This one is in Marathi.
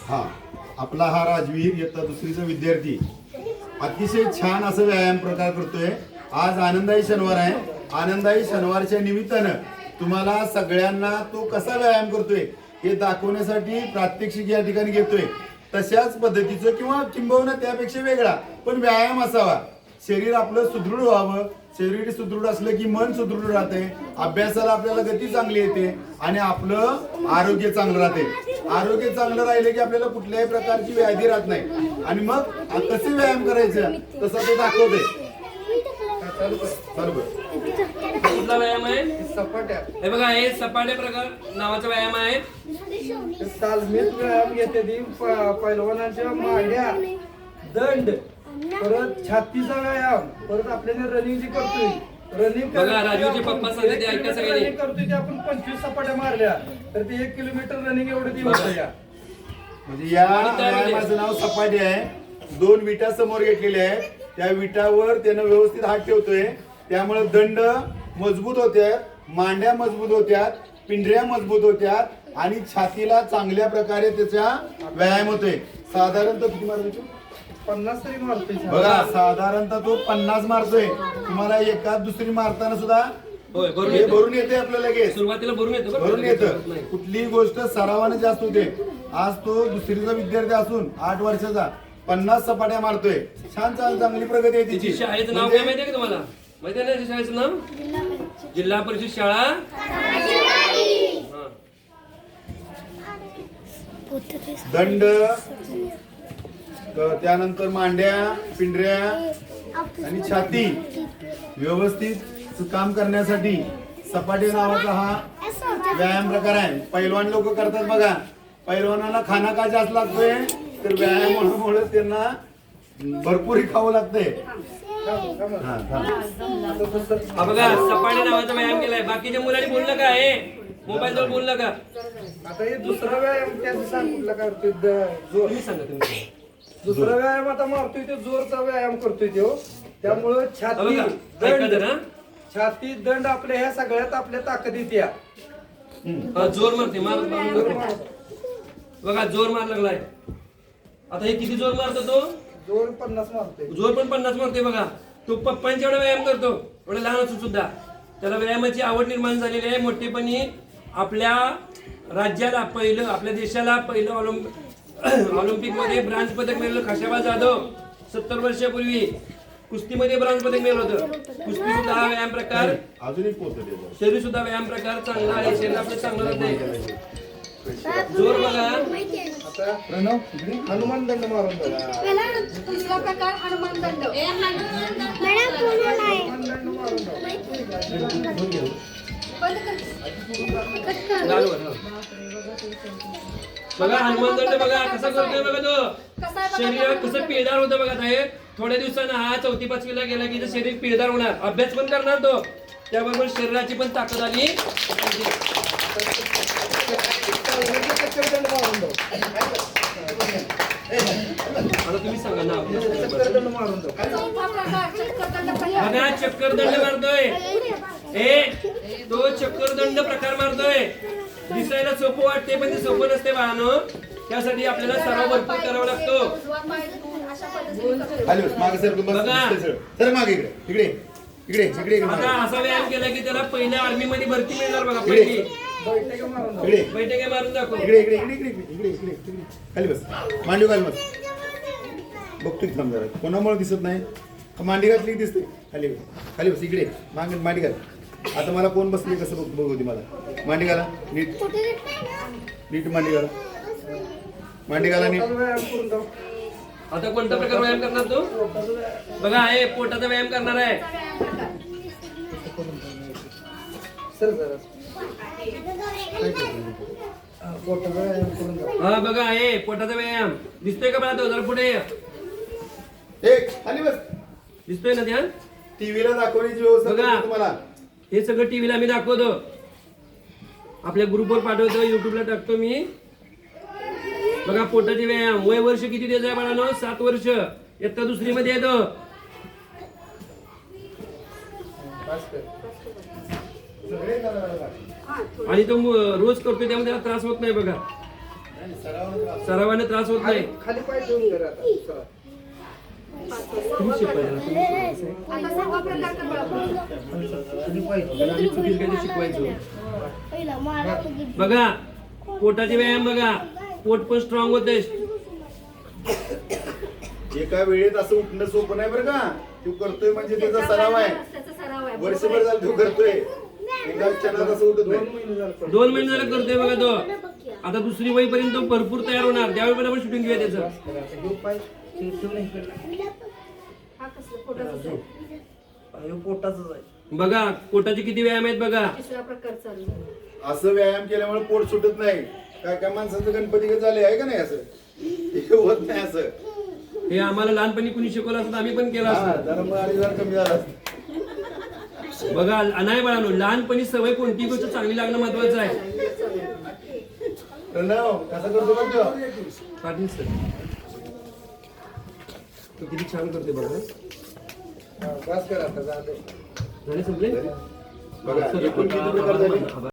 हा आपला हा राजवीर इयत्ता दुसरीचा विद्यार्थी अतिशय छान असं व्यायाम प्रकार करतोय। आज आनंदाई शनिवार आहे। आनंदाई शनिवारच्या निमित्तानं तुम्हाला सगळ्यांना तो कसा व्यायाम करतोय हे दाखवण्यासाठी प्रात्यक्षिक या ठिकाणी घेतोय। तशाच पद्धतीचं किंवा किंबहुना त्यापेक्षा वेगळा पण व्यायाम असावा। शरीर आपलं सुदृढ व्हावं। शरीर सुदृढ असलं की मन सुदृढ राहते, अभ्यासाला आपल्याला गती चांगली येते आणि आपलं आरोग्य चांगलं राहते। आरोग्य चांगलं राहिलं की आपल्याला कुठल्याही प्रकारची व्याधी राहत नाही। आणि मग कसे व्यायाम करायचं तसं ते दाखवते। कुठला व्यायाम आहे? सपाट्या। हे बघा हे सपाट्या प्रकार नावाचा व्यायाम आहे। तालमीत व्यायाम घेते ती पैलवानाच्या मांड्या, दंड, परत छातीचा व्यायाम, परत आपल्याला रनिंग जी करतोय रनिंग बघा राजूचे पप्पा सांगते ते ऐका सगळ्यांनी करतोय ते आपण 25 सपाट्या मारल्या तर ते 1 किलोमीटर रनिंग एवढं दिवस या म्हणजे या व्यायामाचं नाव सपाटी आहे। 2 विटा समोर घेतलेल्या आहेत, त्या विटावर त्यानं व्यवस्थित हात ठेवतोय, त्यामुळे दंड मजबूत होत्यात, मांड्या मजबूत होत्यात, पिंढऱ्या मजबूत होत्यात आणि छातीला चांगल्या प्रकारे त्याचा व्यायाम होतोय। साधारणतः किती मारतो? 50 तरी मारतोय बघा साधारणतः तो 50 मारतोय। तुम्हाला एकाच दुसरी मारताना सुद्धा होय भरून येते आपल्याला लगेच सुरुवातीला भरून येतं। कुठलीही गोष्ट सरावाने जास्त होते। आज तो दुसरीचा विद्यार्थी असून 8 वर्षाचा 50 सपाट्या मारतोय। छान छान चांगली प्रगती आहे तिची। शाळेचं नाव काय माहितीये का तुम्हाला? माहिती आहे ना शाळेचं नाव? जिल्हा परिषद शाळा दंड, त्यानंतर मांड्या, पिंढऱ्या आणि छाती व्यवस्थित काम करण्यासाठी सपाटी नावाचा हा व्यायाम प्रकार आहे। पैलवान लोक करतात बघा। पैलवानाला खाना का जास्त लागतोय तर व्यायामामुळे त्यांना भरपूर खावं लागतंय। बघा सपाटी नावाचा व्यायाम केलाय। बाकीच्या मुलांनी बोललं का? हे मोबाईल वर बोललं का? आता हे दुसरा व्यायाम त्याचं सांग कुठला करतोय जोर तुम्ही सांगा तुम्ही। दुसरा व्यायाम आता मारतोय तो जोरचा व्यायाम करतोय तो, त्यामुळं छाती ऐका जरा छाती दंड आपल्या ह्या सगळ्यात आपल्या ताकदीत या जोर मारते बघा जोर मार लागलाय। आता हे किती जोर मारतो तो? जोर 50 मारतोय। जोर पण 50 मारते बघा। तो पप्पांच्या एवढा व्यायाम करतो, एवढा लहान असून सुद्धा त्याला व्यायामाची आवड निर्माण झालेली आहे। मोठेपणी आपल्या राज्याला पहिलं, आपल्या देशाला पहिलं ऑलिम्पिक मध्ये ब्रॉन्झ पदक मिळालं खाशाबा जाधव 70 वर्षापूर्वी। कुस्तीमध्ये ब्रॉन्झ पदक मिळालं होतं। कुस्ती सुद्धा हा व्यायाम प्रकार, शरीर सुद्धा व्यायाम प्रकार चांगला आहे। शरीर आपलं चांगलं राहते। जोर बघा आता प्रणव हनुमान दंड मारून बघा। दुसरा प्रकार हनुमान दंड। बघा हनुमान दंड बघा कसा करतोय बघा तो। शरीर कसं पिळदार होतं बघा साहेब। थोड्या दिवसानं हा 4थी 5वीला गेला की शरीर पिळदार होणार, अभ्यास पण करणार तो, त्याबरोबर शरीराची पण ताकद आली। आता तुम्ही सांगा ना बघा चक्करदंड मारतोय। तो चक्करदंड प्रकार मारतोय। दिसायला सोपं वाटते पण ते सोपं नसते बाळानो। त्यासाठी आपल्याला सराव भरपूर करावा लागतो। बघा असा व्यायाम केला की त्याला पहिल्या आर्मी मध्ये भरती मिळणार बघा। पहिली बैठक मारून दाखव। खाली बस, मांडी घाल मग बघतो थांब जरा, कोणामुळे दिसत नाही? मांडी घातली दिसते। खाली खाली बस, इकडे मांडी घाल। आता मला कोण बसले कसं बघ होती मला। मांडी घाला नीट, नीट मांडी घाला, मांडी घाला नीट। आता कोणता प्रकार व्यायाम करणार तो? बघा हे पोटाचा व्यायाम करणार आहे। हा बघा हे पोटाचा व्यायाम दिसतोय का मला? तो जरा पुढे खाली बस, दिसतोय ना ध्यान? टीव्हीला दाखवण्याची व्यवस्था बघा तुम्हाला। हे सगळं टीव्हीला मी दाखवतो, आपल्या ग्रुपवर पाठवतो, युट्यूबला टाकतो मी। बघा पोटाचे व्यायाम। वय वर्ष किती द्यायचं आहे बाळांनो? 7 वर्ष। इयत्ता दुसरी मध्ये येतो। आणि तो रोज करतोय त्यामुळे त्याला त्रास होत नाही बघा। सरावाने त्रास होत नाही. खाली पाय ठेवून कर आता चला. तुम्ही शिकवायला, तुम्ही शिकवायचं. आता सहावा प्रकार कर बाळा. खाली पाय त्याला आम्ही चुकीचं काहीतरी शिकवायचो. बघा पोटाचे व्यायाम बघा, पोट पण स्ट्रॉंग होते. एका वेळेत असं उठणं सोपं नाही बरं का. तू करतोय म्हणजे त्याचा सराव आहे. त्याचा सराव आहे. वर्षभर झालं तू करतोय, एका क्षणात असं उठत 2 नाही. महिने झाले. 2 महिने झालं करतोय बघा तो. आता दुसरी वयपर्यंत तो भरपूर तयार होणार, त्यावेळी पण आपण शूटिंग घेऊया त्याचं. आता ह्यो पाय ठेवून इकडे. हा कसला पोटाचा आहे. ह्यो पोटाचाच आहे. बघा पोटाचे किती व्यायाम आहेत बघा. तिसरा प्रकार चालू आहे. असं व्यायाम केल्यामुळे पोट सुटत नाही. काय काय माणसाचं गणपती कसं झाले आहे का नाही असं, हे होत नाही असं. हे आम्हाला लहानपणी कुणी शिकवलं असतं आम्ही पण केलं हा, असतं. जरा मग आणि जरा कमी झाला असतं. बघा नाही बाळांनो, लहानपणी सवय कोणती गोष्ट चांगली लागणं महत्वाचं आहे. प्रणव कसं करतो बघ तो. पाटील सर तो किती छान करते बघा. बस कर आता झालं. झाले संपले बघा सर, एकूण किती प्रकार झाले?